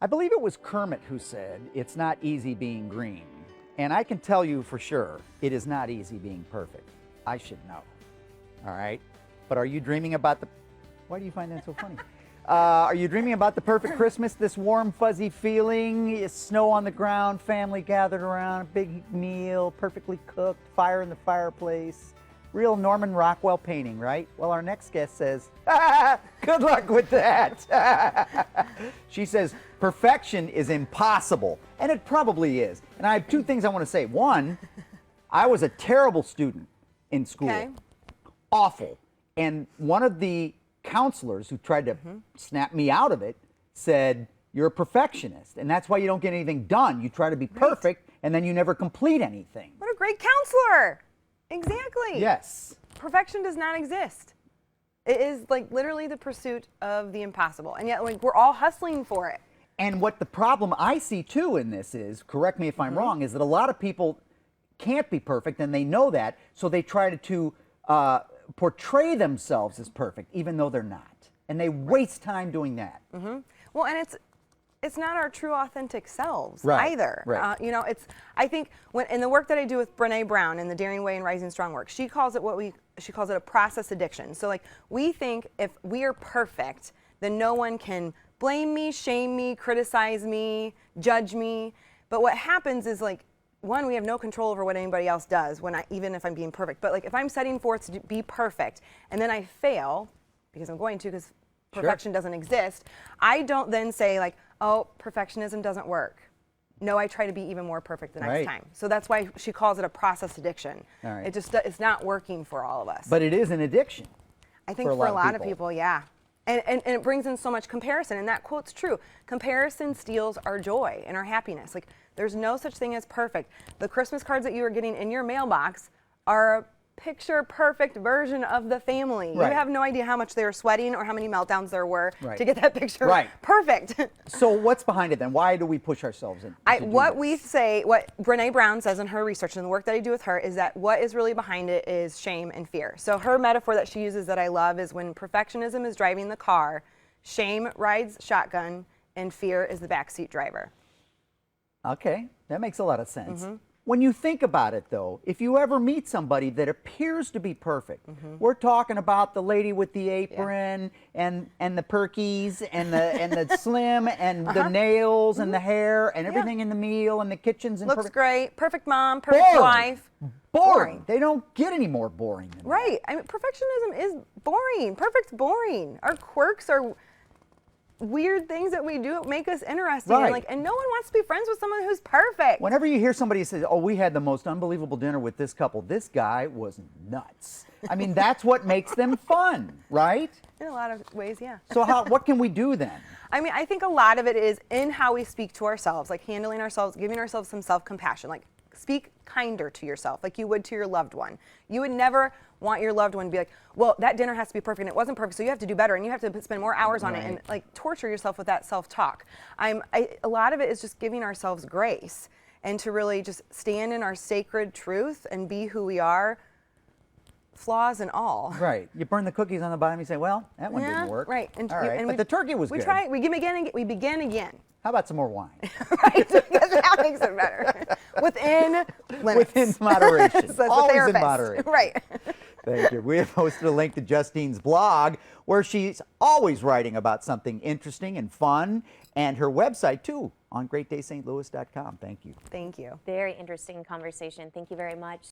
I believe it was Kermit who said, "It's not easy being green." And I can tell you for sure, it is not easy being perfect. I should know. All right? But are you dreaming about the... Why do you find that so funny? Are you dreaming about the perfect Christmas, this warm, fuzzy feeling, snow on the ground, family gathered around, a big meal, perfectly cooked, fire in the fireplace? Real Norman Rockwell painting, right? Well, our next guest says, good luck with that. She says, perfection is impossible, and it probably is. And I have two things I want to say. One, I was a terrible student in school. Okay. Awful. And one of the counselors who tried to snap me out of it said, you're a perfectionist, and that's why you don't get anything done. You try to be perfect, and then you never complete anything. What a great counselor. Exactly. Yes. Perfection does not exist. It is like literally the pursuit of the impossible. And yet like we're all hustling for it. And what the problem I see too in this is, correct me if I'm wrong, is that a lot of people can't be perfect and they know that, so they try to portray themselves as perfect even though they're not. And they waste time doing that. Well, and it's not our true authentic selves either. Right. You know, I think when in the work that I do with Brene Brown in the Daring Way and Rising Strong work, she calls it she calls it a process addiction. So like we think if we are perfect, then no one can blame me, shame me, criticize me, judge me. But what happens is like one, we have no control over what anybody else does even if I'm being perfect. But like if I'm setting forth to be perfect and then I fail, because I'm going to, because perfection doesn't exist, I don't then say like, oh, perfectionism doesn't work. No, I try to be even more perfect the next time. So that's why she calls it a process addiction. All right. It's not working for all of us. But it is an addiction. I think for a lot of people, yeah. And it brings in so much comparison, and that quote's true. Comparison steals our joy and our happiness. Like, there's no such thing as perfect. The Christmas cards that you are getting in your mailbox are a picture-perfect version of the family. Right. You have no idea how much they were sweating or how many meltdowns there were to get that picture perfect. So what's behind it then? Why do we push ourselves in? What Brene Brown says in her research and the work that I do with her is that what is really behind it is shame and fear. So her metaphor that she uses that I love is when perfectionism is driving the car, shame rides shotgun, and fear is the backseat driver. Okay, that makes a lot of sense. When you think about it, though, if you ever meet somebody that appears to be perfect, we're talking about the lady with the apron and the perkies and the slim and the nails and the hair and everything in the meal and the kitchens and looks great, perfect mom, perfect wife. Boring. They don't get any more boring than that. I mean, perfectionism is boring. Perfect's boring. Our quirks are weird things that we do make us interesting. And no one wants to be friends with someone who's perfect. Whenever you hear somebody say, oh, we had the most unbelievable dinner with this couple, this guy was nuts. I mean, that's what makes them fun, right? In a lot of ways, yeah. So what can we do then? I mean, I think a lot of it is in how we speak to ourselves, like handling ourselves, giving ourselves some self-compassion. Like, speak kinder to yourself like you would to your loved one. You would never want your loved one to be like, well, that dinner has to be perfect and it wasn't perfect, so you have to do better and you have to spend more hours on it and like torture yourself with that self-talk. A lot of it is just giving ourselves grace and to really just stand in our sacred truth and be who we are, flaws and all. Right. You burn the cookies on the bottom, you say, well, that one didn't work. Right. But the turkey was good. We begin again. How about some more wine? Right, because that makes it better. Within limits. Within moderation. So always in moderation. Right. Thank you. We have posted a link to Justine's blog where she's always writing about something interesting and fun, and her website too on greatdaystlouis.com. Thank you. Thank you. Very interesting conversation. Thank you very much.